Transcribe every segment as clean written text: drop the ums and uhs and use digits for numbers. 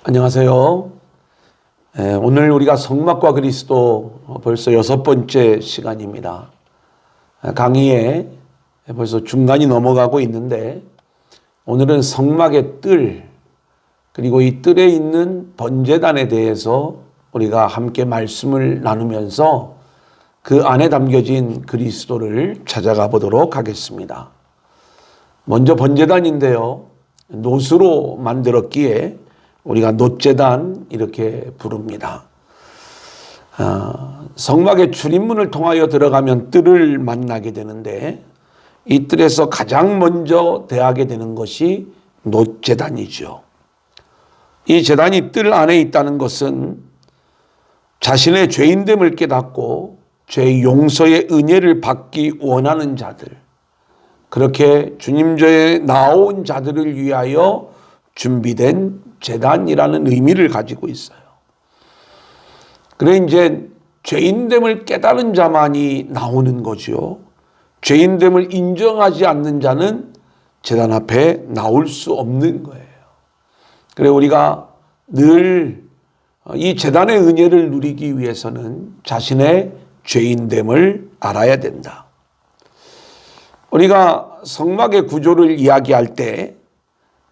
안녕하세요. 오늘 우리가 성막과 그리스도 벌써 6번째 시간입니다. 강의에 벌써 중간이 넘어가고 있는데 오늘은 성막의 뜰 그리고 이 뜰에 있는 번제단에 대해서 우리가 함께 말씀을 나누면서 그 안에 담겨진 그리스도를 찾아가 보도록 하겠습니다. 먼저 번제단인데요. 놋으로 만들었기에 우리가 놋제단 이렇게 부릅니다. 성막의 출입문을 통하여 들어가면 뜰을 만나게 되는데 이 뜰에서 가장 먼저 대하게 되는 것이 놋제단이죠. 이 제단이 뜰 안에 있다는 것은 자신의 죄인됨을 깨닫고 죄 용서의 은혜를 받기 원하는 자들, 그렇게 주님전에 나온 자들을 위하여 준비된 제단이라는 의미를 가지고 있어요. 그래 이제 죄인됨을 깨달은 자만이 나오는 거죠. 죄인됨을 인정하지 않는 자는 제단 앞에 나올 수 없는 거예요. 그래 우리가 늘 이 제단의 은혜를 누리기 위해서는 자신의 죄인됨을 알아야 된다. 우리가 성막의 구조를 이야기할 때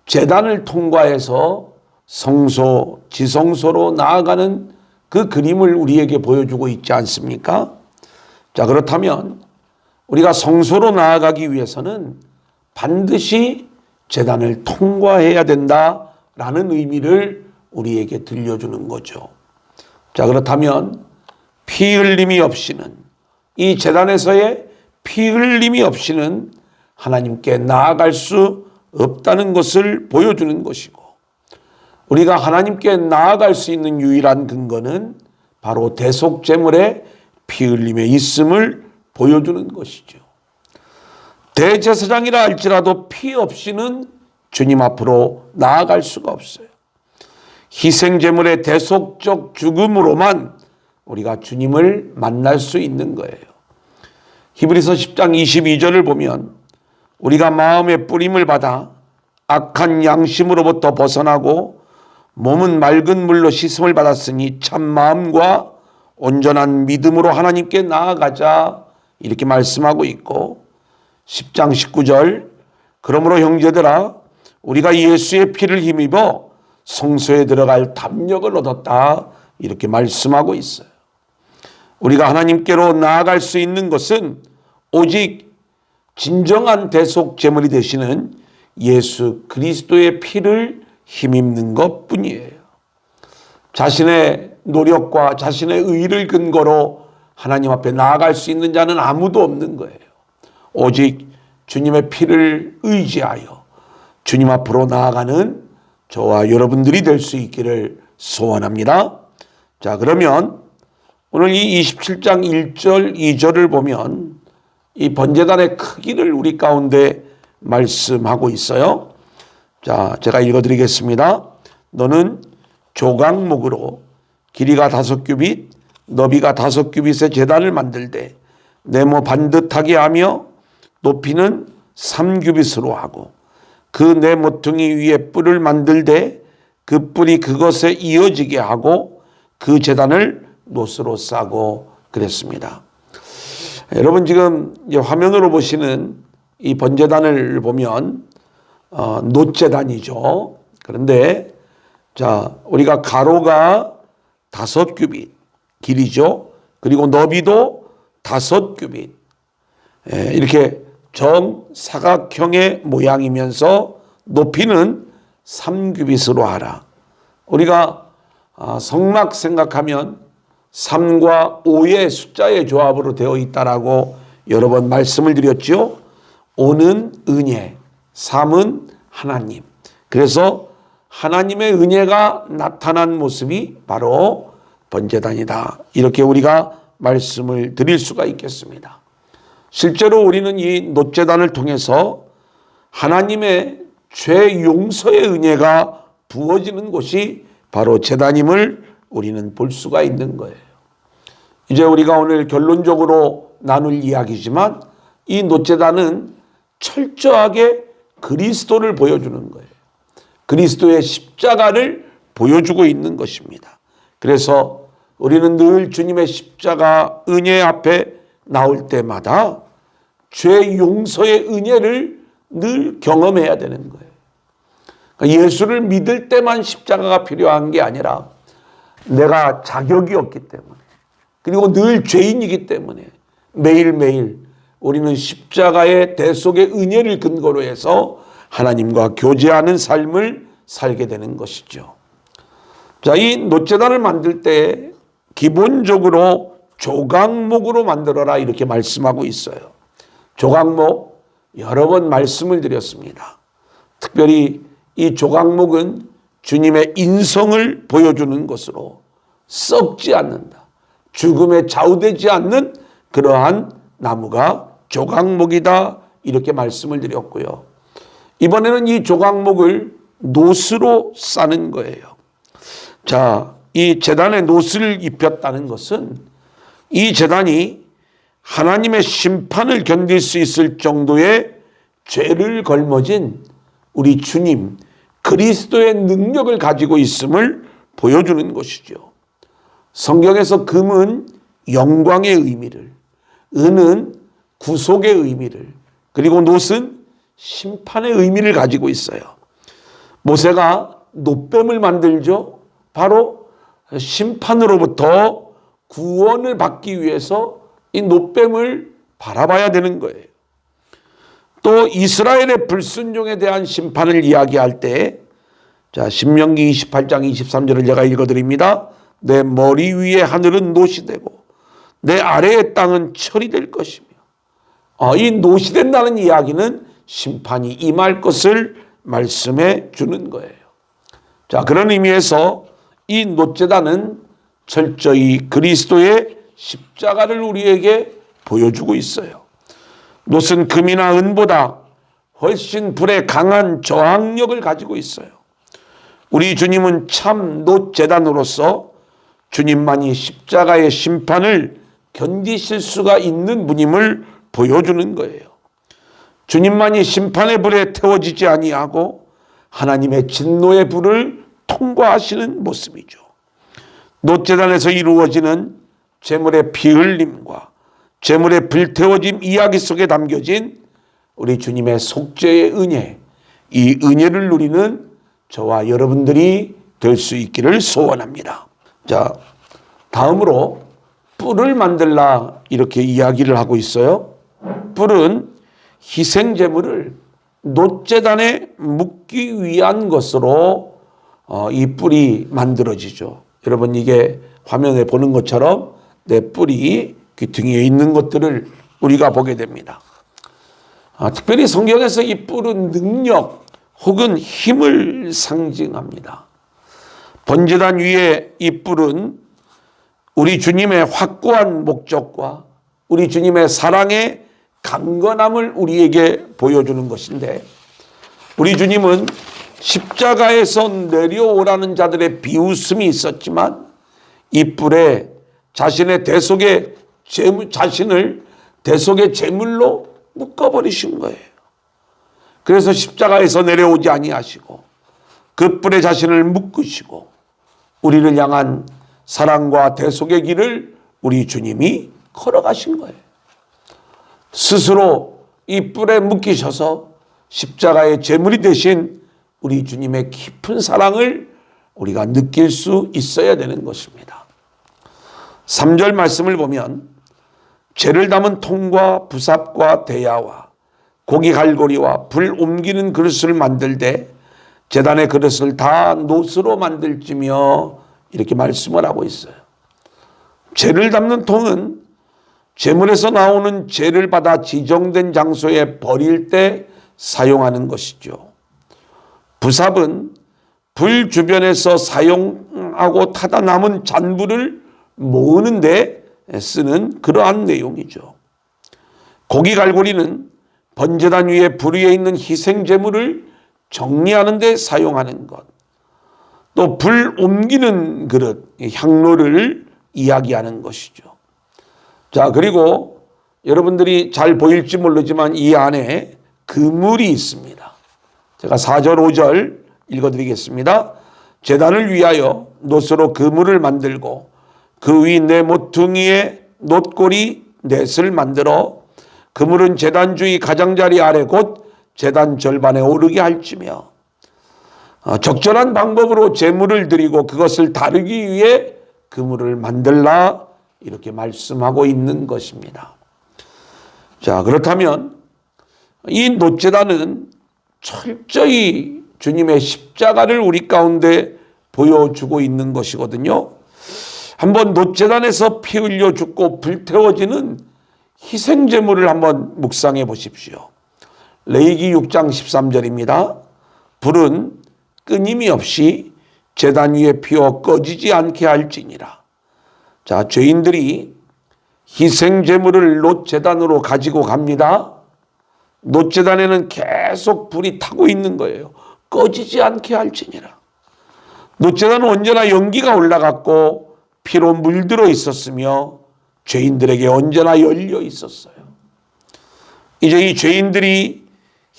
제단을 통과해서 성소, 지성소로 나아가는 그 그림을 우리에게 보여주고 있지 않습니까? 자, 그렇다면 우리가 성소로 나아가기 위해서는 반드시 제단을 통과해야 된다라는 의미를 우리에게 들려주는 거죠. 자, 그렇다면 피 흘림이 없이는, 이 제단에서의 피 흘림이 없이는 하나님께 나아갈 수 없다는 것을 보여주는 것이고, 우리가 하나님께 나아갈 수 있는 유일한 근거는 바로 대속제물의 피 흘림에 있음을 보여주는 것이죠. 대제사장이라 할지라도 피 없이는 주님 앞으로 나아갈 수가 없어요. 희생제물의 대속적 죽음으로만 우리가 주님을 만날 수 있는 거예요. 히브리서 10장 22절을 보면 우리가 마음의 뿌림을 받아 악한 양심으로부터 벗어나고 몸은 맑은 물로 씻음을 받았으니 참 마음과 온전한 믿음으로 하나님께 나아가자 이렇게 말씀하고 있고, 10장 19절 그러므로 형제들아 우리가 예수의 피를 힘입어 성소에 들어갈 담력을 얻었다 이렇게 말씀하고 있어요. 우리가 하나님께로 나아갈 수 있는 것은 오직 진정한 대속 제물이 되시는 예수 그리스도의 피를 힘입는 것뿐이에요. 자신의 노력과 자신의 의를 근거로 하나님 앞에 나아갈 수 있는 자는 아무도 없는 거예요. 오직 주님의 피를 의지하여 주님 앞으로 나아가는 저와 여러분들이 될 수 있기를 소원합니다. 자, 그러면 오늘 이 27장 1절 2절을 보면 이 번제단의 크기를 우리 가운데 말씀하고 있어요. 자, 제가 읽어드리겠습니다. 너는 조각목으로 길이가 5규빗, 너비가 5규빗의 제단을 만들되 네모 반듯하게 하며 높이는 3규빗으로 하고 그 네 모퉁이 위에 뿔을 만들되 그 뿔이 그것에 이어지게 하고 그 제단을 놋으로 싸고 그랬습니다. 여러분 지금 화면으로 보시는 이 번제단을 보면 놋제단이죠. 그런데 자, 우리가 가로가 5규빗 길이죠. 그리고 너비도 5규빗 이렇게 정사각형의 모양이면서 높이는 3규빗으로 하라. 우리가 성막 생각하면 3과 5의 숫자의 조합으로 되어 있다라고 여러 번 말씀을 드렸죠. 5는 은혜, 3은 하나님. 그래서 하나님의 은혜가 나타난 모습이 바로 번제단이다. 이렇게 우리가 말씀을 드릴 수가 있겠습니다. 실제로 우리는 이 놋제단을 통해서 하나님의 죄 용서의 은혜가 부어지는 곳이 바로 제단임을 우리는 볼 수가 있는 거예요. 이제 우리가 오늘 결론적으로 나눌 이야기지만 이 놋제단은 철저하게 그리스도를 보여주는 거예요. 그리스도의 십자가를 보여주고 있는 것입니다. 그래서 우리는 늘 주님의 십자가 은혜 앞에 나올 때마다 죄 용서의 은혜를 늘 경험해야 되는 거예요. 그러니까 예수를 믿을 때만 십자가가 필요한 게 아니라 내가 자격이 없기 때문에, 그리고 늘 죄인이기 때문에 매일매일 우리는 십자가의 대속의 은혜를 근거로 해서 하나님과 교제하는 삶을 살게 되는 것이죠. 자, 이 노제단을 만들 때 기본적으로 조각목으로 만들어라 이렇게 말씀하고 있어요. 조각목 여러 번 말씀을 드렸습니다. 특별히 이 조각목은 주님의 인성을 보여주는 것으로 썩지 않는다, 죽음에 좌우되지 않는 그러한 나무가 조각목이다 이렇게 말씀을 드렸고요. 이번에는 이 조각목을 노스로 싸는 거예요. 자, 이 제단에 노스를 입혔다는 것은 이 제단이 하나님의 심판을 견딜 수 있을 정도의 죄를 걸머진 우리 주님 그리스도의 능력을 가지고 있음을 보여주는 것이죠. 성경에서 금은 영광의 의미를, 은은 구속의 의미를, 그리고 놋은 심판의 의미를 가지고 있어요. 모세가 놋뱀을 만들죠. 바로 심판으로부터 구원을 받기 위해서 이 놋뱀을 바라봐야 되는 거예요. 또 이스라엘의 불순종에 대한 심판을 이야기할 때, 자, 신명기 28장 23절을 제가 읽어드립니다. 내 머리 위에 하늘은 놋이 되고 내 아래의 땅은 철이 될 것이며, 이 놋이 된다는 이야기는 심판이 임할 것을 말씀해 주는 거예요. 자, 그런 의미에서 이 놋제단은 철저히 그리스도의 십자가를 우리에게 보여주고 있어요. 놋은 금이나 은보다 훨씬 불에 강한 저항력을 가지고 있어요. 우리 주님은 참 놋제단으로서 주님만이 십자가의 심판을 견디실 수가 있는 분임을 보여주는 거예요. 주님만이 심판의 불에 태워지지 아니하고 하나님의 진노의 불을 통과하시는 모습이죠. 놋제단에서 이루어지는 제물의 피 흘림과 제물의 불태워짐 이야기 속에 담겨진 우리 주님의 속죄의 은혜, 이 은혜를 누리는 저와 여러분들이 될 수 있기를 소원합니다. 자, 다음으로 뿔을 만들라 이렇게 이야기를 하고 있어요. 뿔은 희생제물을 놋제단에 묻기 위한 것으로 이 뿔이 만들어지죠. 여러분, 이게 화면에 보는 것처럼 내 뿔이 귀퉁이에 있는 것들을 우리가 보게 됩니다. 특별히 성경에서 이 뿔은 능력 혹은 힘을 상징합니다. 번제단 위에 이 뿔은 우리 주님의 확고한 목적과 우리 주님의 사랑의 강건함을 우리에게 보여주는 것인데, 우리 주님은 십자가에서 내려오라는 자들의 비웃음이 있었지만 이 뿔에 자신의 대속의 자신을 대속의 제물로 묶어버리신 거예요. 그래서 십자가에서 내려오지 아니하시고 그 뿔에 자신을 묶으시고 우리를 향한 사랑과 대속의 길을 우리 주님이 걸어가신 거예요. 스스로 이 뿔에 묶이셔서 십자가의 제물이 되신 우리 주님의 깊은 사랑을 우리가 느낄 수 있어야 되는 것입니다. 3절 말씀을 보면 죄를 담은 통과 부삽과 대야와 고기 갈고리와 불 옮기는 그릇을 만들되 제단의 그릇을 다 놋으로 만들지며 이렇게 말씀을 하고 있어요. 죄를 담는 통은 제물에서 나오는 죄를 받아 지정된 장소에 버릴 때 사용하는 것이죠. 부삽은 불 주변에서 사용하고 타다 남은 잔불을 모으는 데 쓰는 그러한 내용이죠. 고기 갈고리는 번제단 위에 불 위에 있는 희생제물을 정리하는 데 사용하는 것. 또 불 옮기는 그릇, 향로를 이야기하는 것이죠. 자, 그리고 여러분들이 잘 보일지 모르지만 이 안에 그물이 있습니다. 제가 4절 5절 읽어드리겠습니다. 제단을 위하여 놋으로 그물을 만들고 그 위 네 모퉁이에 놋고리 넷을 만들어 그물은 제단 주위 가장자리 아래 곧 제단 절반에 오르게 할지며 적절한 방법으로 제물을 드리고 그것을 다루기 위해 그물을 만들라 이렇게 말씀하고 있는 것입니다. 자, 그렇다면 이 놋제단은 철저히 주님의 십자가를 우리 가운데 보여주고 있는 것이거든요. 한번 놋제단에서 피 흘려 죽고 불태워지는 희생제물을 한번 묵상해 보십시오. 레위기 6장 13절입니다. 불은 끊임이 없이 제단 위에 피어 꺼지지 않게 할지니라. 자, 죄인들이 희생제물을 놋제단으로 가지고 갑니다. 놋제단에는 계속 불이 타고 있는 거예요. 꺼지지 않게 할지니라. 놋제단은 언제나 연기가 올라갔고 피로 물들어 있었으며 죄인들에게 언제나 열려 있었어요. 이제 이 죄인들이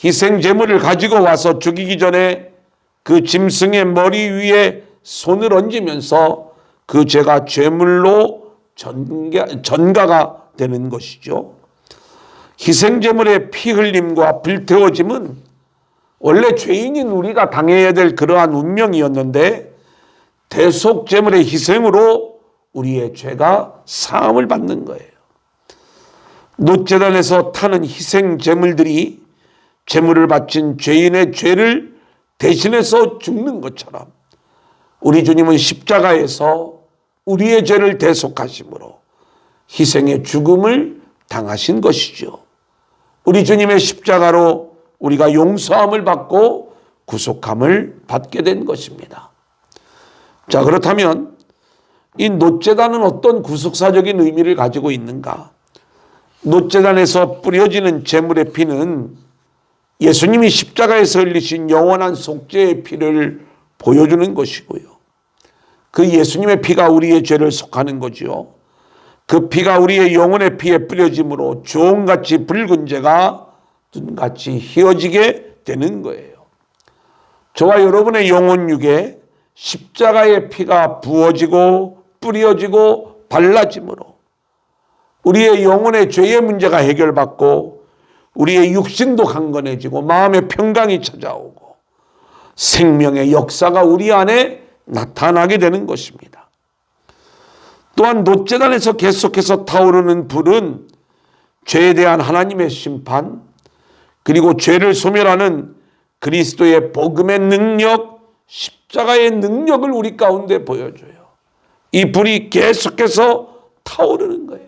희생제물을 가지고 와서 죽이기 전에 그 짐승의 머리 위에 손을 얹으면서 그 죄가 죄물로 전가가 되는 것이죠. 희생제물의 피 흘림과 불태워짐은 원래 죄인인 우리가 당해야 될 그러한 운명이었는데 대속제물의 희생으로 우리의 죄가 사함을 받는 거예요. 놋제단에서 타는 희생제물들이 제물을 바친 죄인의 죄를 대신해서 죽는 것처럼 우리 주님은 십자가에서 우리의 죄를 대속하심으로 희생의 죽음을 당하신 것이죠. 우리 주님의 십자가로 우리가 용서함을 받고 구속함을 받게 된 것입니다. 자, 그렇다면 이 놋제단은 어떤 구속사적인 의미를 가지고 있는가? 놋제단에서 뿌려지는 제물의 피는 예수님이 십자가에서 흘리신 영원한 속죄의 피를 보여주는 것이고요. 그 예수님의 피가 우리의 죄를 속하는 거지요. 그 피가 우리의 영혼의 피에 뿌려짐으로 주홍같이 붉은 죄가 눈같이 희어지게 되는 거예요. 저와 여러분의 영혼 육에 십자가의 피가 부어지고 뿌려지고 발라짐으로 우리의 영혼의 죄의 문제가 해결받고 우리의 육신도 강건해지고 마음의 평강이 찾아오고 생명의 역사가 우리 안에 나타나게 되는 것입니다. 또한 놋제단에서 계속해서 타오르는 불은 죄에 대한 하나님의 심판 그리고 죄를 소멸하는 그리스도의 복음의 능력, 십자가의 능력을 우리 가운데 보여줘요. 이 불이 계속해서 타오르는 거예요.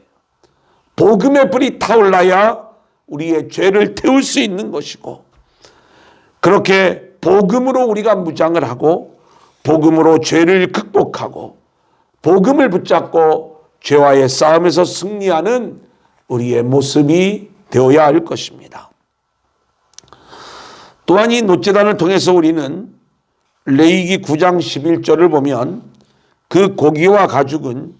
복음의 불이 타올라야 우리의 죄를 태울 수 있는 것이고 그렇게 복음으로 우리가 무장을 하고 복음으로 죄를 극복하고 복음을 붙잡고 죄와의 싸움에서 승리하는 우리의 모습이 되어야 할 것입니다. 또한 이 놋제단을 통해서 우리는 레위기 9장 11절을 보면 그 고기와 가죽은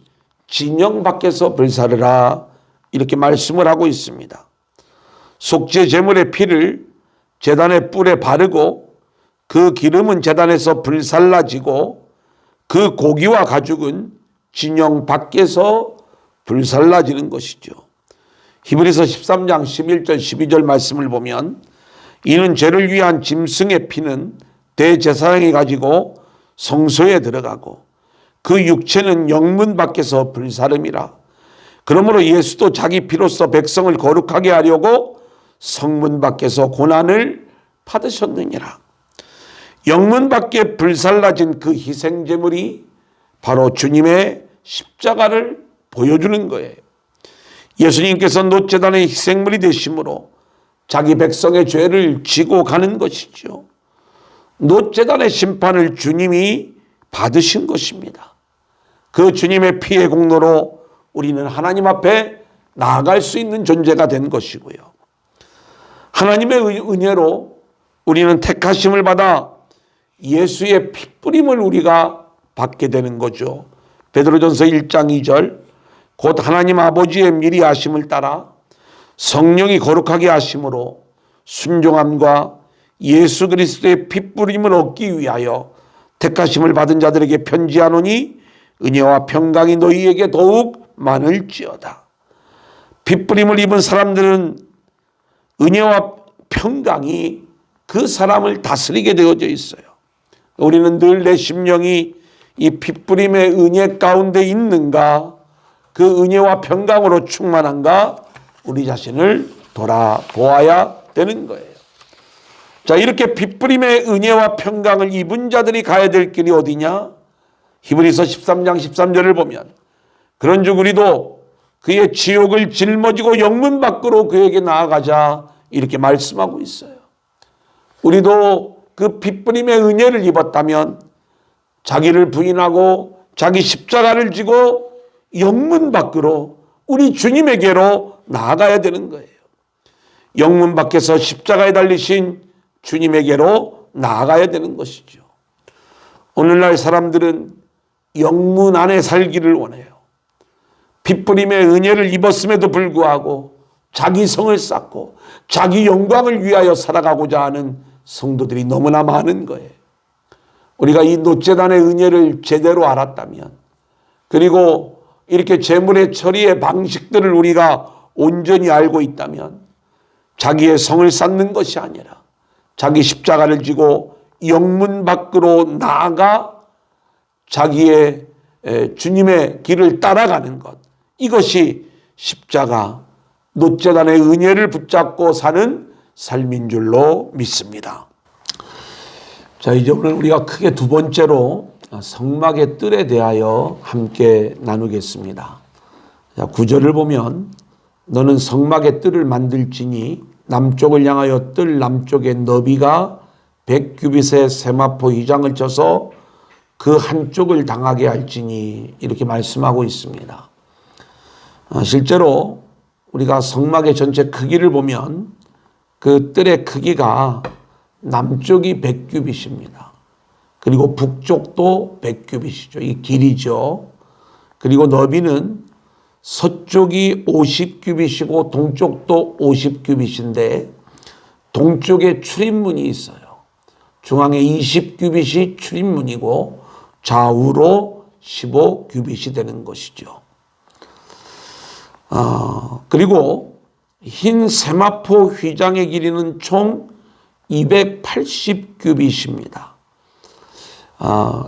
진영 밖에서 불사르라 이렇게 말씀을 하고 있습니다. 속죄 제물의 피를 제단의 뿔에 바르고 그 기름은 제단에서 불살라지고 그 고기와 가죽은 진영 밖에서 불살라지는 것이죠. 히브리서 13장 11절 12절 말씀을 보면 이는 죄를 위한 짐승의 피는 대제사장이 가지고 성소에 들어가고 그 육체는 영문 밖에서 불사름이라. 그러므로 예수도 자기 피로써 백성을 거룩하게 하려고 성문 밖에서 고난을 받으셨느니라. 영문 밖에 불살라진 그 희생제물이 바로 주님의 십자가를 보여주는 거예요. 예수님께서 놋제단의 희생물이 되심으로 자기 백성의 죄를 지고 가는 것이죠. 놋제단의 심판을 주님이 받으신 것입니다. 그 주님의 피의 공로로 우리는 하나님 앞에 나아갈 수 있는 존재가 된 것이고요. 하나님의 은혜로 우리는 택하심을 받아 예수의 핏부림을 우리가 받게 되는 거죠. 베드로전서 1장 2절 곧 하나님 아버지의 미리 하심을 따라 성령이 거룩하게 하심으로 순종함과 예수 그리스도의 핏부림을 얻기 위하여 택하심을 받은 자들에게 편지하노니 은혜와 평강이 너희에게 더욱 많을지어다. 핏부림을 입은 사람들은 은혜와 평강이 그 사람을 다스리게 되어져 있어요. 우리는 늘 내 심령이 이 핏부림의 은혜 가운데 있는가, 그 은혜와 평강으로 충만한가, 우리 자신을 돌아보아야 되는 거예요. 자, 이렇게 핏부림의 은혜와 평강을 입은 자들이 가야 될 길이 어디냐? 히브리서 13장 13절을 보면 그런즉 우리도 그의 지옥을 짊어지고 영문 밖으로 그에게 나아가자, 이렇게 말씀하고 있어요. 우리도 그 핏부림의 은혜를 입었다면 자기를 부인하고 자기 십자가를 지고 영문 밖으로 우리 주님에게로 나아가야 되는 거예요. 영문 밖에서 십자가에 달리신 주님에게로 나아가야 되는 것이죠. 오늘날 사람들은 영문 안에 살기를 원해요. 핏부림의 은혜를 입었음에도 불구하고 자기 성을 쌓고 자기 영광을 위하여 살아가고자 하는 성도들이 너무나 많은 거예요. 우리가 이 노제단의 은혜를 제대로 알았다면, 그리고 이렇게 재물의 처리의 방식들을 우리가 온전히 알고 있다면, 자기의 성을 쌓는 것이 아니라 자기 십자가를 지고 영문 밖으로 나아가 자기의 주님의 길을 따라가는 것, 이것이 십자가 노제단의 은혜를 붙잡고 사는 삶인 줄로 믿습니다. 자, 이제 오늘 우리가 크게 두 번째로 성막의 뜰에 대하여 함께 나누겠습니다. 자, 9절을 보면 너는 성막의 뜰을 만들지니 남쪽을 향하여 뜰 남쪽의 너비가 100규빗의 세마포 휘장을 쳐서 그 한쪽을 당하게 할지니, 이렇게 말씀하고 있습니다. 실제로 우리가 성막의 전체 크기를 보면 그 뜰의 크기가 남쪽이 100규빗입니다. 그리고 북쪽도 100규빗이죠. 이 길이죠. 그리고 너비는 서쪽이 50규빗이고 동쪽도 50규빗인데 동쪽에 출입문이 있어요. 중앙에 20규빗이 출입문이고 좌우로 15규빗이 되는 것이죠. 그리고 흰 세마포 휘장의 길이는 총 280규빗입니다.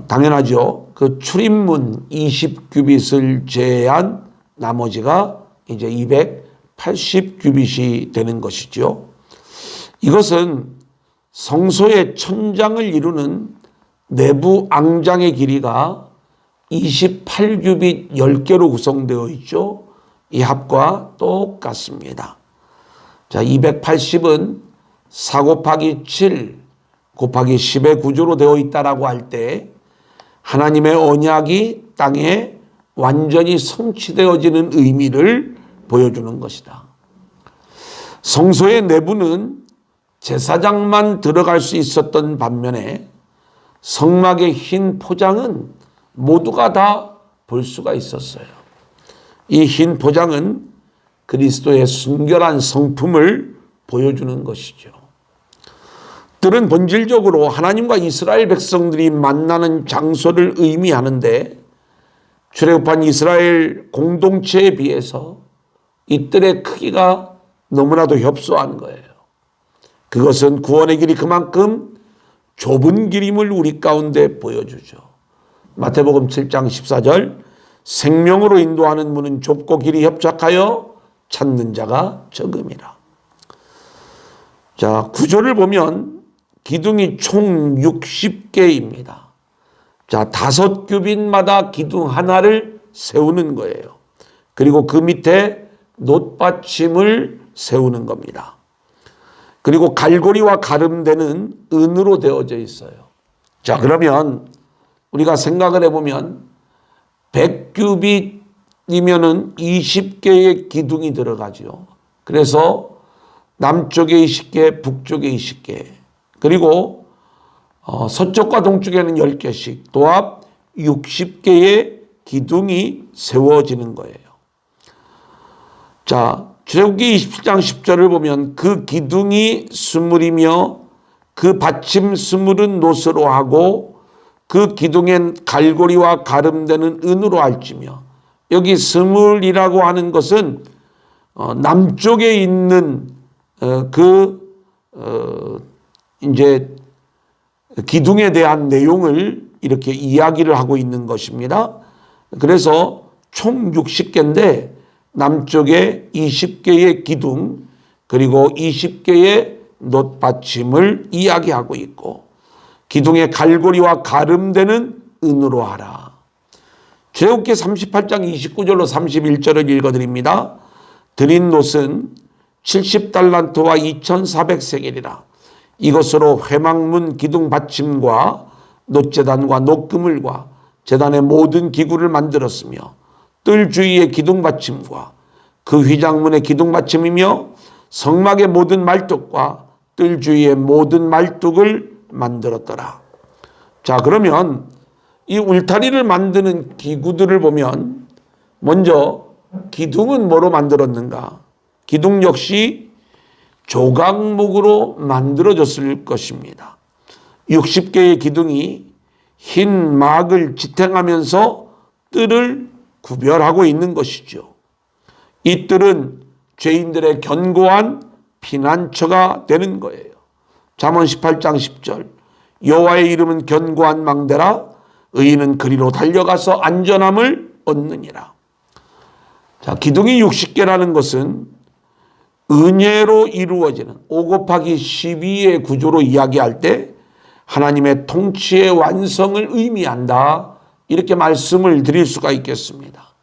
당연하죠. 그 출입문 20규빗을 제외한 나머지가 이제 280규빗이 되는 것이죠. 이것은 성소의 천장을 이루는 내부 앙장의 길이가 28규빗 10개로 구성되어 있죠. 이 합과 똑같습니다. 자, 280은 4 곱하기 7 곱하기 10의 구조로 되어 있다라고 할 때 하나님의 언약이 땅에 완전히 성취되어지는 의미를 보여주는 것이다. 성소의 내부는 제사장만 들어갈 수 있었던 반면에 성막의 흰 포장은 모두가 다 볼 수가 있었어요. 이 흰 포장은 그리스도의 순결한 성품을 보여주는 것이죠. 뜰은 본질적으로 하나님과 이스라엘 백성들이 만나는 장소를 의미하는데 출애굽한 이스라엘 공동체에 비해서 이 뜰의 크기가 너무나도 협소한 거예요. 그것은 구원의 길이 그만큼 좁은 길임을 우리 가운데 보여주죠. 마태복음 7장 14절 생명으로 인도하는 문은 좁고 길이 협착하여 찾는 자가 적음이라. 자, 구조를 보면 기둥이 총 60개입니다. 자, 5규빗마다 기둥 하나를 세우는 거예요. 그리고 그 밑에 놋받침을 세우는 겁니다. 그리고 갈고리와 가름대는 은으로 되어져 있어요. 자, 그러면 우리가 생각을 해보면 100규빗이면은 20개의 기둥이 들어가죠. 그래서 남쪽에 20개, 북쪽에 20개, 그리고 서쪽과 동쪽에는 10개씩 도합 60개의 기둥이 세워지는 거예요. 자, 출애굽기 27장 10절을 보면 그 기둥이 스물이며 그 받침 스물은 놋으로 하고 그 기둥엔 갈고리와 가름되는 은으로 할지며. 여기 스물이라고 하는 것은 남쪽에 있는 이제 기둥에 대한 내용을 이렇게 이야기를 하고 있는 것입니다. 그래서 총 60개인데 남쪽에 20개의 기둥 그리고 20개의 놋받침을 이야기하고 있고 기둥의 갈고리와 가름되는 은으로 하라. 출애굽기 38장 29절로 31절을 읽어드립니다. 드린 놋은 70달란트와 2400세겔이라. 이것으로 회막문 기둥 받침과 놋제단과 놋그물과 제단의 모든 기구를 만들었으며 뜰 주위의 기둥 받침과 그 휘장문의 기둥 받침이며 성막의 모든 말뚝과 뜰 주위의 모든 말뚝을 만들었더라. 자, 그러면 이 울타리를 만드는 기구들을 보면 먼저 기둥은 뭐로 만들었는가? 기둥 역시 조각목으로 만들어졌을 것입니다. 60개의 기둥이 흰 막을 지탱하면서 뜰을 구별하고 있는 것이죠. 이 뜰은 죄인들의 견고한 피난처가 되는 거예요. 잠언 18장 10절 여호와의 이름은 견고한 망대라 의인은 그리로 달려가서 안전함을 얻느니라. 자, 기둥이 60개라는 것은 은혜로 이루어지는 5 곱하기 12의 구조로 이야기할 때 하나님의 통치의 완성을 의미한다. 이렇게 말씀을 드릴 수가 있겠습니다.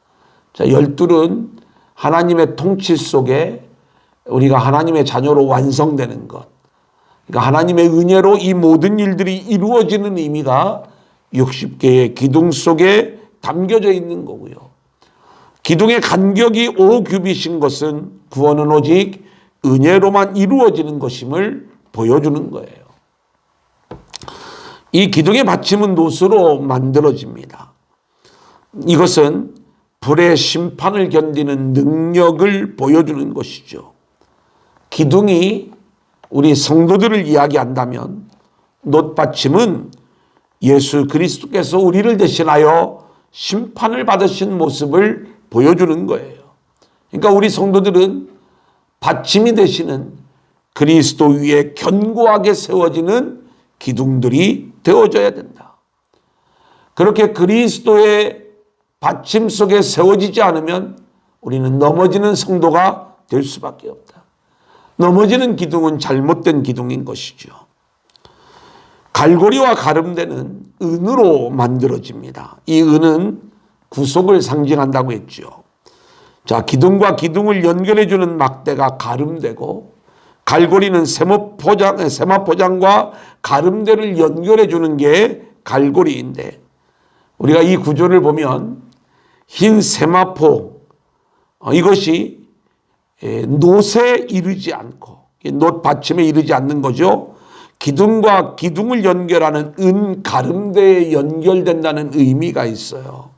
자, 12은 하나님의 통치 속에 우리가 하나님의 자녀로 완성되는 것. 그러니까 하나님의 은혜로 이 모든 일들이 이루어지는 의미가 60개의 기둥 속에 담겨져 있는 거고요. 기둥의 간격이 5규빗인 것은 구원은 오직 은혜로만 이루어지는 것임을 보여주는 거예요. 이 기둥의 받침은 놋으로 만들어집니다. 이것은 불의 심판을 견디는 능력을 보여주는 것이죠. 기둥이 우리 성도들을 이야기한다면 놋받침은 예수 그리스도께서 우리를 대신하여 심판을 받으신 모습을 보여주는 거예요. 그러니까 우리 성도들은 받침이 되시는 그리스도 위에 견고하게 세워지는 기둥들이 되어져야 된다. 그렇게 그리스도의 받침 속에 세워지지 않으면 우리는 넘어지는 성도가 될 수밖에 없다. 넘어지는 기둥은 잘못된 기둥인 것이죠. 갈고리와 가름대는 은으로 만들어집니다. 이 은은 구속을 상징한다고 했죠. 자, 기둥과 기둥을 연결해주는 막대가 가름대고 갈고리는 세마포장과 가름대를 연결해주는 게 갈고리인데 우리가 이 구조를 보면 흰 세마포 이것이 놋에 이르지 않고 놋 받침에 이르지 않는 거죠. 기둥과 기둥을 연결하는 은 가름대에 연결된다는 의미가 있어요.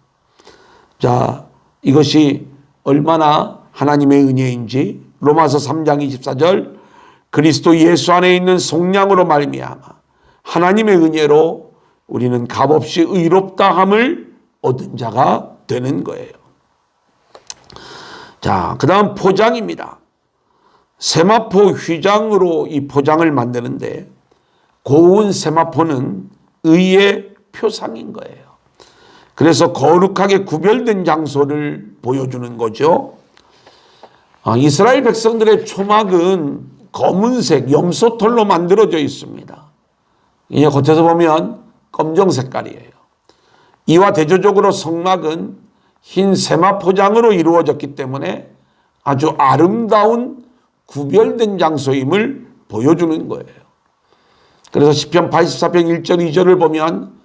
자, 이것이 얼마나 하나님의 은혜인지 로마서 3장 24절 그리스도 예수 안에 있는 속량으로 말미암아 하나님의 은혜로 우리는 값없이 의롭다함을 얻은 자가 되는 거예요. 자, 그 다음 포장입니다. 세마포 휘장으로 이 포장을 만드는데 고운 세마포는 의의 표상인 거예요. 그래서 거룩하게 구별된 장소를 보여주는 거죠. 이스라엘 백성들의 초막은 검은색 염소털로 만들어져 있습니다. 이제 겉에서 보면 검정 색깔이에요. 이와 대조적으로 성막은 흰 세마포장으로 이루어졌기 때문에 아주 아름다운 구별된 장소임을 보여주는 거예요. 그래서 시편 84편 1절 2절을 보면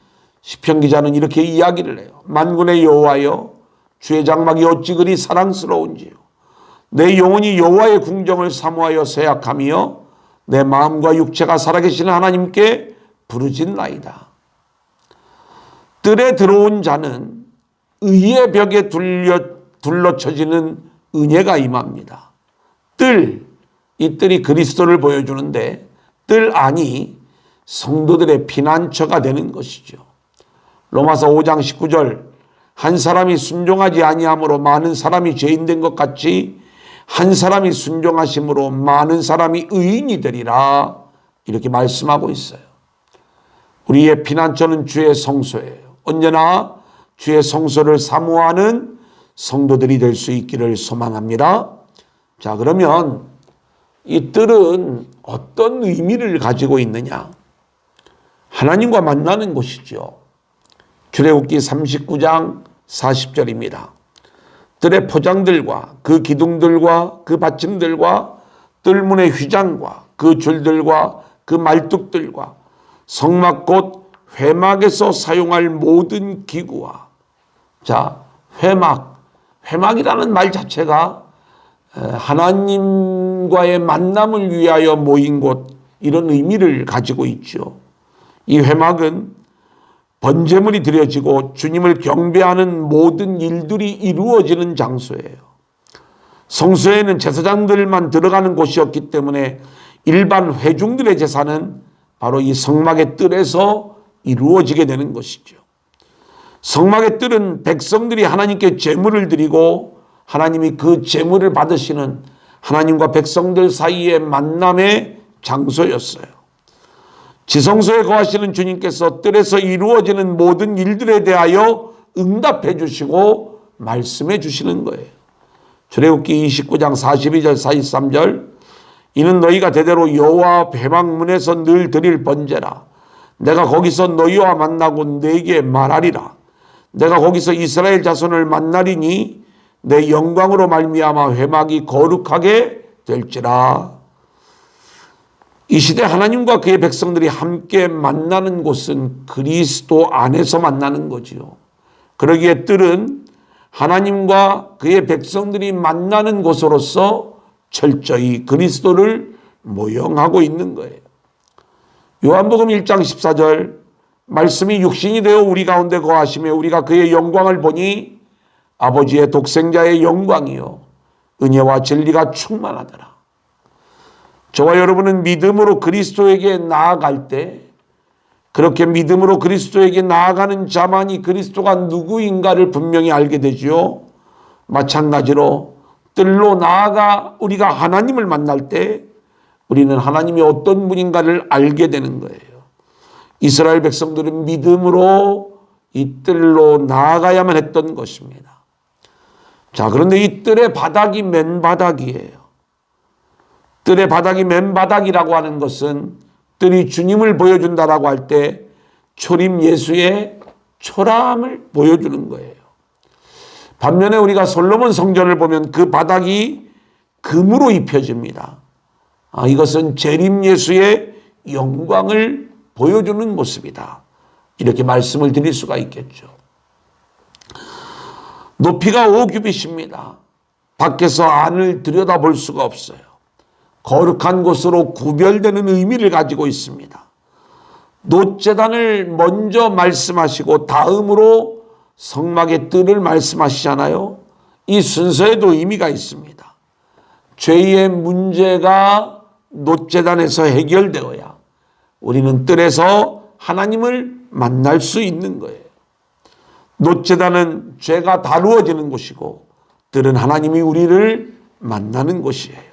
시편 기자는 이렇게 이야기를 해요. 만군의 여호와여 주의 장막이 어찌 그리 사랑스러운지요. 내 영혼이 여호와의 궁정을 사모하여 세약하며 내 마음과 육체가 살아계시는 하나님께 부르짖나이다. 뜰에 들어온 자는 의의 벽에 둘러쳐지는 은혜가 임합니다. 이 뜰이 그리스도를 보여주는데 뜰 안이 성도들의 피난처가 되는 것이죠. 로마서 5장 19절 한 사람이 순종하지 아니함으로 많은 사람이 죄인된 것 같이 한 사람이 순종하심으로 많은 사람이 의인이 되리라 이렇게 말씀하고 있어요. 우리의 피난처는 주의 성소예요. 언제나 주의 성소를 사모하는 성도들이 될 수 있기를 소망합니다. 자, 그러면 이 뜰은 어떤 의미를 가지고 있느냐? 하나님과 만나는 곳이죠. 출애굽기 39장 40절입니다. 뜰의 포장들과 그 기둥들과 그 받침들과 뜰문의 휘장과 그 줄들과 그 말뚝들과 성막 곧 회막에서 사용할 모든 기구와, 자, 회막이라는 말 자체가 하나님과의 만남을 위하여 모인 곳, 이런 의미를 가지고 있죠. 이 회막은 번제물이 드려지고 주님을 경배하는 모든 일들이 이루어지는 장소예요. 성소에는 제사장들만 들어가는 곳이었기 때문에 일반 회중들의 제사는 바로 이 성막의 뜰에서 이루어지게 되는 것이죠. 성막의 뜰은 백성들이 하나님께 제물을 드리고 하나님이 그 제물을 받으시는 하나님과 백성들 사이의 만남의 장소였어요. 지성소에 거하시는 주님께서 뜰에서 이루어지는 모든 일들에 대하여 응답해 주시고 말씀해 주시는 거예요. 출애굽기 29장 42절 43절 이는 너희가 대대로 여호와 회막문에서 늘 드릴 번제라. 내가 거기서 너희와 만나고 네게 말하리라. 내가 거기서 이스라엘 자손을 만나리니 내 영광으로 말미암아 회막이 거룩하게 될지라. 이 시대 하나님과 그의 백성들이 함께 만나는 곳은 그리스도 안에서 만나는 거지요. 그러기에 뜰은 하나님과 그의 백성들이 만나는 곳으로서 철저히 그리스도를 모형하고 있는 거예요. 요한복음 1장 14절 말씀이 육신이 되어 우리 가운데 거하시며 우리가 그의 영광을 보니 아버지의 독생자의 영광이요 은혜와 진리가 충만하더라. 저와 여러분은 믿음으로 그리스도에게 나아갈 때 그렇게 믿음으로 그리스도에게 나아가는 자만이 그리스도가 누구인가를 분명히 알게 되지요. 마찬가지로 뜰로 나아가 우리가 하나님을 만날 때 우리는 하나님이 어떤 분인가를 알게 되는 거예요. 이스라엘 백성들은 믿음으로 이 뜰로 나아가야만 했던 것입니다. 자, 그런데 이 뜰의 바닥이 맨바닥이에요. 뜰의 바닥이 맨바닥이라고 하는 것은 뜰이 주님을 보여준다라고 할 때 초림 예수의 초라함을 보여주는 거예요. 반면에 우리가 솔로몬 성전을 보면 그 바닥이 금으로 입혀집니다. 이것은 재림 예수의 영광을 보여주는 모습이다. 이렇게 말씀을 드릴 수가 있겠죠. 높이가 5규빗입니다. 밖에서 안을 들여다볼 수가 없어요. 거룩한 곳으로 구별되는 의미를 가지고 있습니다. 놋제단을 먼저 말씀하시고 다음으로 성막의 뜰을 말씀하시잖아요. 이 순서에도 의미가 있습니다. 죄의 문제가 놋제단에서 해결되어야 우리는 뜰에서 하나님을 만날 수 있는 거예요. 놋제단은 죄가 다루어지는 곳이고 뜰은 하나님이 우리를 만나는 곳이에요.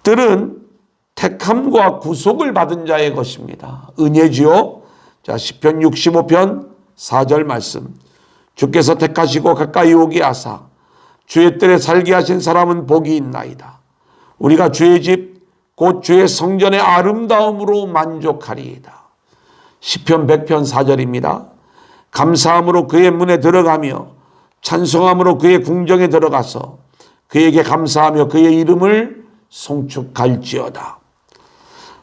뜰은 택함과 구속을 받은 자의 것입니다. 은혜지요. 자, 시편 65편 4절 말씀. 주께서 택하시고 가까이 오게 하사 주의 뜰에 살게 하신 사람은 복이 있나이다. 우리가 주의 집 곧 주의 성전의 아름다움으로 만족하리이다. 시편 100편 4절입니다. 감사함으로 그의 문에 들어가며 찬송함으로 그의 궁정에 들어가서 그에게 감사하며 그의 이름을 송축할지어다.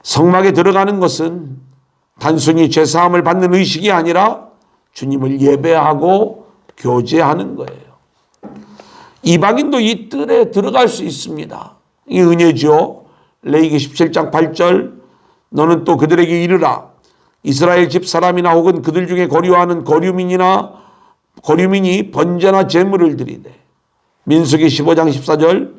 성막에 들어가는 것은 단순히 제사함을 받는 의식이 아니라 주님을 예배하고 교제하는 거예요. 이방인도 이 뜰에 들어갈 수 있습니다. 이 은혜죠. 레위기 17장 8절 너는 또 그들에게 이르라. 이스라엘 집 사람이나 혹은 그들 중에 거류하는 거류민이 번제나 제물을 드리되. 민수기 15장 14절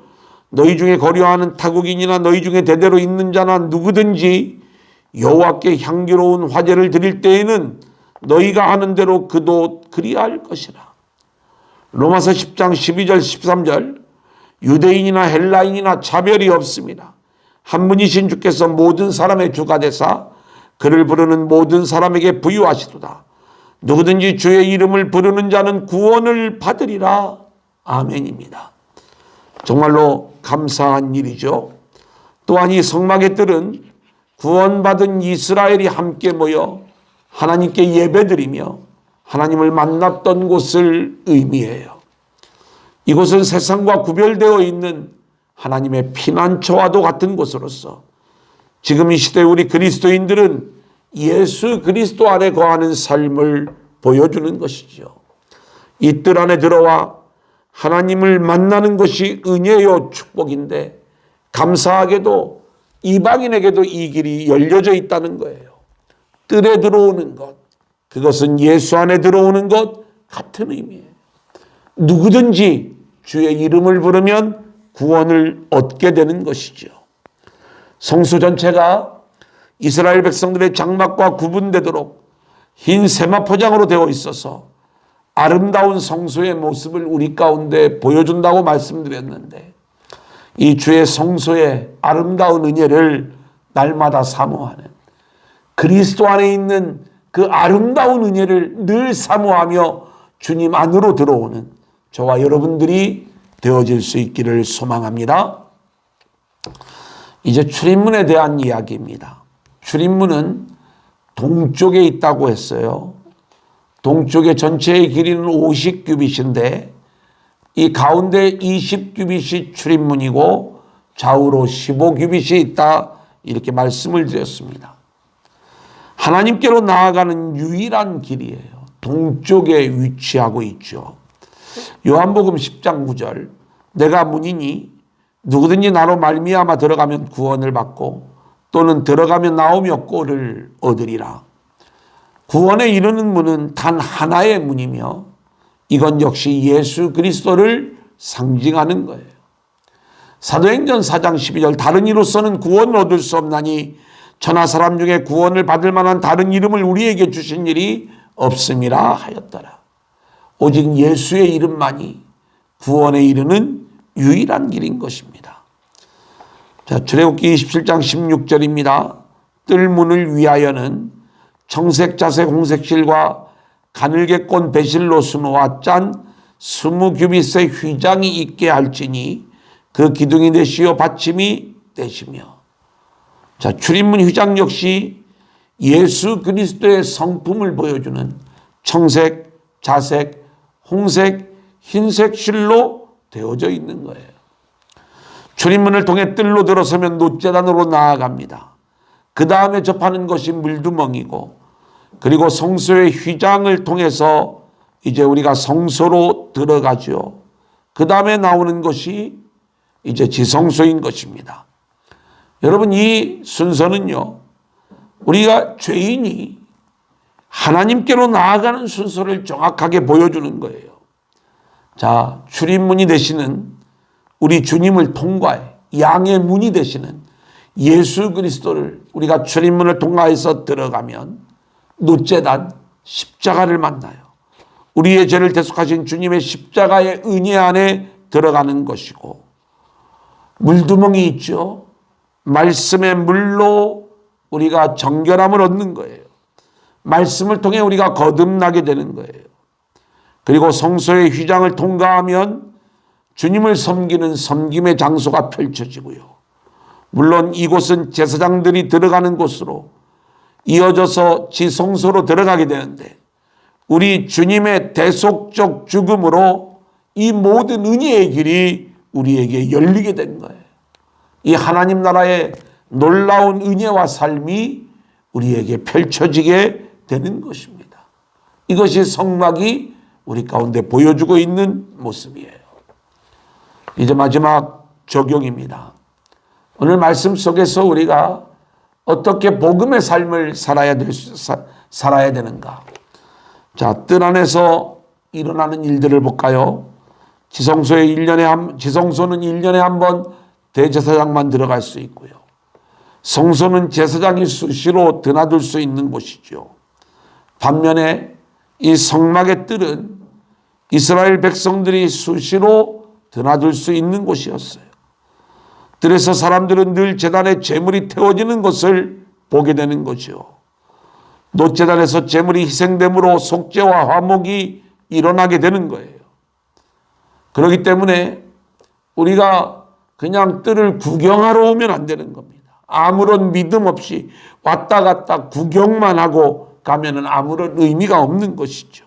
너희 중에 거류하는 타국인이나 너희 중에 대대로 있는 자나 누구든지 여호와께 향기로운 화제를 드릴 때에는 너희가 하는 대로 그도 그리할 것이라. 로마서 10장 12절 13절 유대인이나 헬라인이나 차별이 없습니다. 한 분이신 주께서 모든 사람의 주가 되사 그를 부르는 모든 사람에게 부유하시도다. 누구든지 주의 이름을 부르는 자는 구원을 받으리라. 아멘입니다. 정말로 감사한 일이죠. 또한 이 성막의 뜰은 구원받은 이스라엘이 함께 모여 하나님께 예배드리며 하나님을 만났던 곳을 의미해요. 이곳은 세상과 구별되어 있는 하나님의 피난처와도 같은 곳으로서 지금 이 시대 우리 그리스도인들은 예수 그리스도 안에 거하는 삶을 보여주는 것이죠. 이 뜰 안에 들어와 하나님을 만나는 것이 은혜요 축복인데 감사하게도 이방인에게도 이 길이 열려져 있다는 거예요. 뜰에 들어오는 것, 그것은 예수 안에 들어오는 것 같은 의미예요. 누구든지 주의 이름을 부르면 구원을 얻게 되는 것이죠. 성소 전체가 이스라엘 백성들의 장막과 구분되도록 흰 세마포장으로 되어 있어서 아름다운 성소의 모습을 우리 가운데 보여준다고 말씀드렸는데 이 주의 성소의 아름다운 은혜를 날마다 사모하는 그리스도 안에 있는 그 아름다운 은혜를 늘 사모하며 주님 안으로 들어오는 저와 여러분들이 되어질 수 있기를 소망합니다. 이제 출입문에 대한 이야기입니다. 출입문은 동쪽에 있다고 했어요. 동쪽의 전체의 길이는 50규빗인데 이 가운데 20규빗이 출입문이고 좌우로 15규빗이 있다 이렇게 말씀을 드렸습니다. 하나님께로 나아가는 유일한 길이에요. 동쪽에 위치하고 있죠. 요한복음 10장 9절 내가 문이니 누구든지 나로 말미암아 들어가면 구원을 받고 또는 들어가면 나오며 꼴을 얻으리라. 구원에 이르는 문은 단 하나의 문이며 이건 역시 예수 그리스도를 상징하는 거예요. 사도행전 4장 12절 다른 이로서는 구원을 얻을 수 없나니 천하 사람 중에 구원을 받을 만한 다른 이름을 우리에게 주신 일이 없음이라 하였더라. 오직 예수의 이름만이 구원에 이르는 유일한 길인 것입니다. 자, 출애굽기 27장 16절입니다. 뜰문을 위하여는 청색, 자색, 홍색 실과 가늘게 꼰 배실로 수놓아 짠 20규빗의 휘장이 있게 할지니 그 기둥이 되시어 받침이 되시며. 자, 출입문 휘장 역시 예수 그리스도의 성품을 보여주는 청색, 자색, 홍색, 흰색 실로 되어져 있는 거예요. 출입문을 통해 뜰로 들어서면 놋제단으로 나아갑니다. 그 다음에 접하는 것이 물두멍이고 그리고 성소의 휘장을 통해서 이제 우리가 성소로 들어가죠. 그 다음에 나오는 것이 이제 지성소인 것입니다. 여러분 이 순서는요. 우리가 죄인이 하나님께로 나아가는 순서를 정확하게 보여주는 거예요. 자, 출입문이 되시는 우리 주님을 통과해 양의 문이 되시는 예수 그리스도를 우리가 출입문을 통과해서 들어가면 놋제단 십자가를 만나요. 우리의 죄를 대속하신 주님의 십자가의 은혜 안에 들어가는 것이고 물두멍이 있죠. 말씀의 물로 우리가 정결함을 얻는 거예요. 말씀을 통해 우리가 거듭나게 되는 거예요. 그리고 성소의 휘장을 통과하면 주님을 섬기는 섬김의 장소가 펼쳐지고요. 물론 이곳은 제사장들이 들어가는 곳으로 이어져서 지성소로 들어가게 되는데 우리 주님의 대속적 죽음으로 이 모든 은혜의 길이 우리에게 열리게 된 거예요. 이 하나님 나라의 놀라운 은혜와 삶이 우리에게 펼쳐지게 되는 것입니다. 이것이 성막이 우리 가운데 보여주고 있는 모습이에요. 이제 마지막 적용입니다. 오늘 말씀 속에서 우리가 어떻게 복음의 삶을 살아야 되는가? 자, 뜰 안에서 일어나는 일들을 볼까요? 지성소는 1년에 한 번 대제사장만 들어갈 수 있고요. 성소는 제사장이 수시로 드나들 수 있는 곳이죠. 반면에 이 성막의 뜰은 이스라엘 백성들이 수시로 드나들 수 있는 곳이었어요. 그래서 사람들은 늘 제단에 제물이 태워지는 것을 보게 되는 거죠. 놋제단에서 제물이 희생됨으로 속죄와 화목이 일어나게 되는 거예요. 그렇기 때문에 우리가 그냥 뜰을 구경하러 오면 안 되는 겁니다. 아무런 믿음 없이 왔다 갔다 구경만 하고 가면은 아무런 의미가 없는 것이죠.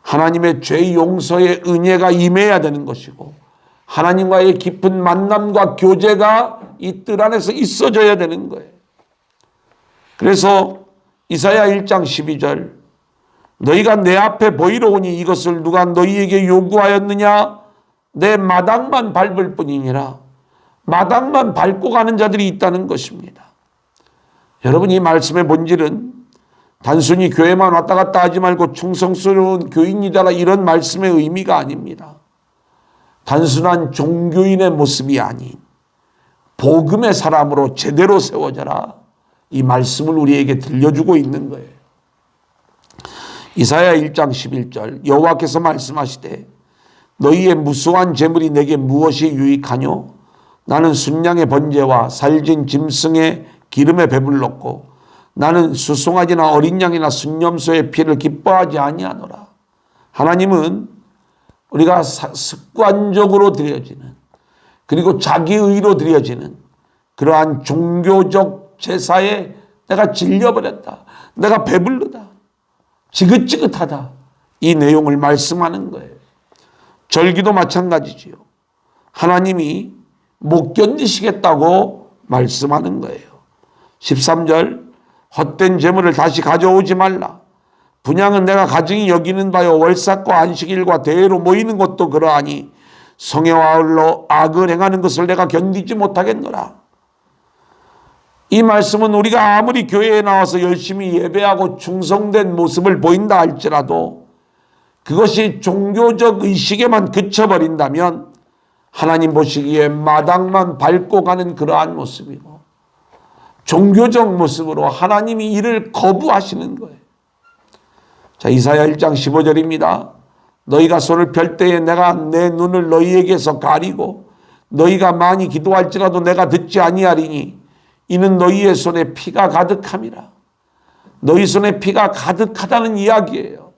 하나님의 죄 용서의 은혜가 임해야 되는 것이고 하나님과의 깊은 만남과 교제가 이 뜰 안에서 있어져야 되는 거예요. 그래서 이사야 1장 12절 너희가 내 앞에 보이러 오니 이것을 누가 너희에게 요구하였느냐? 내 마당만 밟을 뿐이니라. 마당만 밟고 가는 자들이 있다는 것입니다. 여러분, 이 말씀의 본질은 단순히 교회만 왔다 갔다 하지 말고 충성스러운 교인이다라 이런 말씀의 의미가 아닙니다. 단순한 종교인의 모습이 아닌 복음의 사람으로 제대로 세워져라. 이 말씀을 우리에게 들려주고 있는 거예요. 이사야 1장 11절 여호와께서 말씀하시되 너희의 무수한 재물이 내게 무엇이 유익하뇨? 나는 순양의 번제와 살진 짐승의 기름에 배불렀고 나는 수송아지나 어린 양이나 순념소의 피를 기뻐하지 아니하노라. 하나님은 우리가 습관적으로 드려지는 그리고 자기의로 드려지는 그러한 종교적 제사에 내가 질려버렸다. 내가 배불르다. 지긋지긋하다. 이 내용을 말씀하는 거예요. 절기도 마찬가지지요. 하나님이 못 견디시겠다고 말씀하는 거예요. 13절 헛된 재물을 다시 가져오지 말라. 분향은 내가 가증히 여기는 바요 월삭과 안식일과 대회로 모이는 것도 그러하니 성회와 아울러 악을 행하는 것을 내가 견디지 못하겠노라. 이 말씀은 우리가 아무리 교회에 나와서 열심히 예배하고 충성된 모습을 보인다 할지라도 그것이 종교적 의식에만 그쳐버린다면 하나님 보시기에 마당만 밟고 가는 그러한 모습이고 종교적 모습으로 하나님이 이를 거부하시는 거예요. 자, 이사야 1장 15절입니다. 너희가 손을 펼 때에 내가 내 눈을 너희에게서 가리고 너희가 많이 기도할지라도 내가 듣지 아니하리니 이는 너희의 손에 피가 가득함이라. 너희 손에 피가 가득하다는 이야기예요.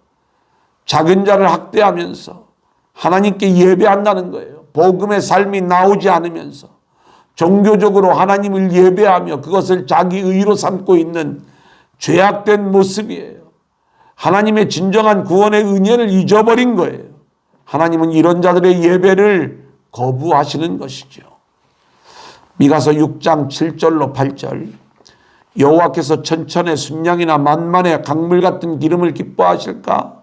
작은 자를 학대하면서 하나님께 예배한다는 거예요. 복음의 삶이 나오지 않으면서 종교적으로 하나님을 예배하며 그것을 자기 의로 삼고 있는 죄악된 모습이에요. 하나님의 진정한 구원의 은혜를 잊어버린 거예요. 하나님은 이런 자들의 예배를 거부하시는 것이죠. 미가서 6장 7절로 8절 여호와께서 천천의 순양이나 만만의 강물 같은 기름을 기뻐하실까?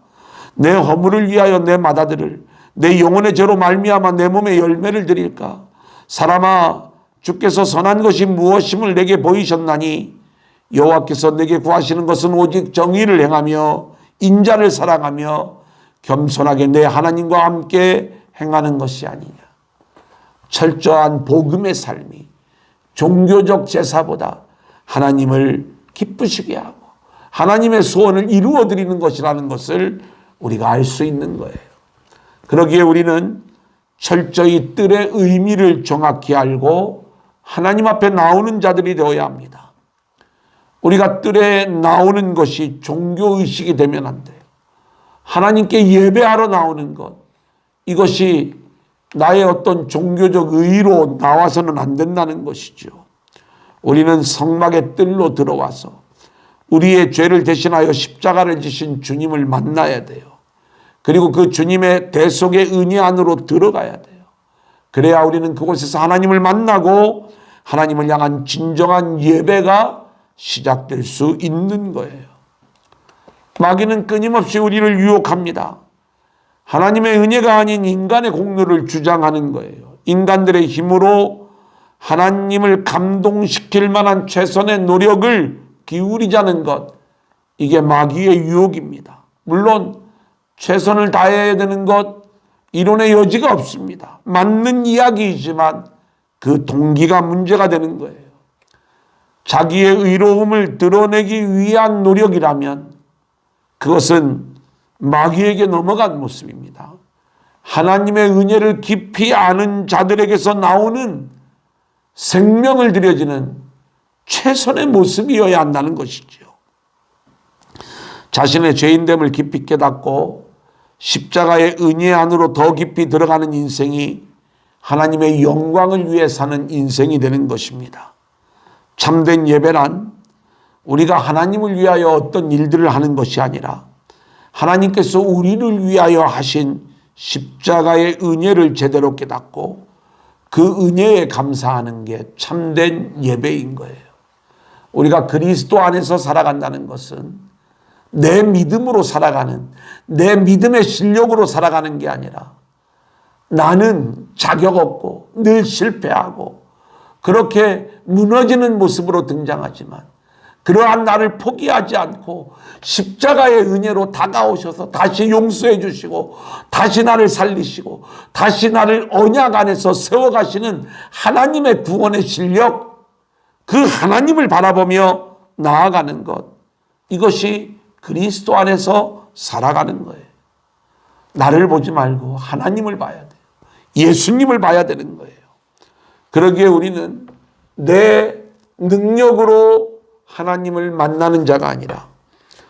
내 허물을 위하여 내 맏아들을 내 영혼의 죄로 말미암아 내 몸에 열매를 드릴까? 사람아 주께서 선한 것이 무엇임을 내게 보이셨나니 여호와께서 내게 구하시는 것은 오직 정의를 행하며 인자를 사랑하며 겸손하게 내 하나님과 함께 행하는 것이 아니냐. 철저한 복음의 삶이 종교적 제사보다 하나님을 기쁘시게 하고 하나님의 소원을 이루어드리는 것이라는 것을 우리가 알 수 있는 거예요. 그러기에 우리는 철저히 뜰의 의미를 정확히 알고 하나님 앞에 나오는 자들이 되어야 합니다. 우리가 뜰에 나오는 것이 종교의식이 되면 안 돼요. 하나님께 예배하러 나오는 것, 이것이 나의 어떤 종교적 의의로 나와서는 안 된다는 것이죠. 우리는 성막의 뜰로 들어와서 우리의 죄를 대신하여 십자가를 지신 주님을 만나야 돼요. 그리고 그 주님의 대속의 은혜 안으로 들어가야 돼요. 그래야 우리는 그곳에서 하나님을 만나고 하나님을 향한 진정한 예배가 시작될 수 있는 거예요. 마귀는 끊임없이 우리를 유혹합니다. 하나님의 은혜가 아닌 인간의 공로를 주장하는 거예요. 인간들의 힘으로 하나님을 감동시킬 만한 최선의 노력을 기울이자는 것, 이게 마귀의 유혹입니다. 물론 최선을 다해야 되는 것, 이론의 여지가 없습니다. 맞는 이야기이지만 그 동기가 문제가 되는 거예요. 자기의 의로움을 드러내기 위한 노력이라면 그것은 마귀에게 넘어간 모습입니다. 하나님의 은혜를 깊이 아는 자들에게서 나오는 생명을 들여지는 최선의 모습이어야 한다는 것이죠. 자신의 죄인됨을 깊이 깨닫고 십자가의 은혜 안으로 더 깊이 들어가는 인생이 하나님의 영광을 위해 사는 인생이 되는 것입니다. 참된 예배란 우리가 하나님을 위하여 어떤 일들을 하는 것이 아니라 하나님께서 우리를 위하여 하신 십자가의 은혜를 제대로 깨닫고 그 은혜에 감사하는 게 참된 예배인 거예요. 우리가 그리스도 안에서 살아간다는 것은 내 믿음으로 살아가는, 내 믿음의 실력으로 살아가는 게 아니라 나는 자격 없고 늘 실패하고 그렇게 무너지는 모습으로 등장하지만 그러한 나를 포기하지 않고 십자가의 은혜로 다가오셔서 다시 용서해 주시고 다시 나를 살리시고 다시 나를 언약 안에서 세워가시는 하나님의 구원의 실력, 그 하나님을 바라보며 나아가는 것, 이것이 그리스도 안에서 살아가는 거예요. 나를 보지 말고 하나님을 봐야 돼요. 예수님을 봐야 되는 거예요. 그러기에 우리는 내 능력으로 하나님을 만나는 자가 아니라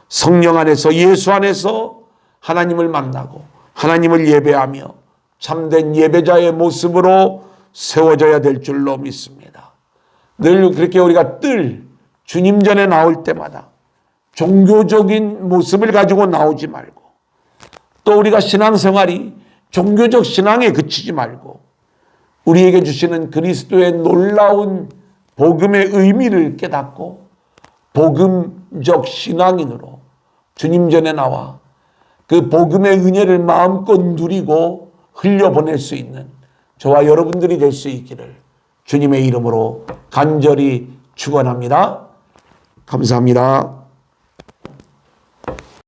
성령 안에서, 예수 안에서 하나님을 만나고 하나님을 예배하며 참된 예배자의 모습으로 세워져야 될 줄로 믿습니다. 늘 그렇게 우리가 주님 전에 나올 때마다 종교적인 모습을 가지고 나오지 말고, 또 우리가 신앙생활이 종교적 신앙에 그치지 말고 우리에게 주시는 그리스도의 놀라운 복음의 의미를 깨닫고 복음적 신앙인으로 주님 전에 나와 그 복음의 은혜를 마음껏 누리고 흘려보낼 수 있는 저와 여러분들이 될 수 있기를 주님의 이름으로 간절히 축원합니다. 감사합니다.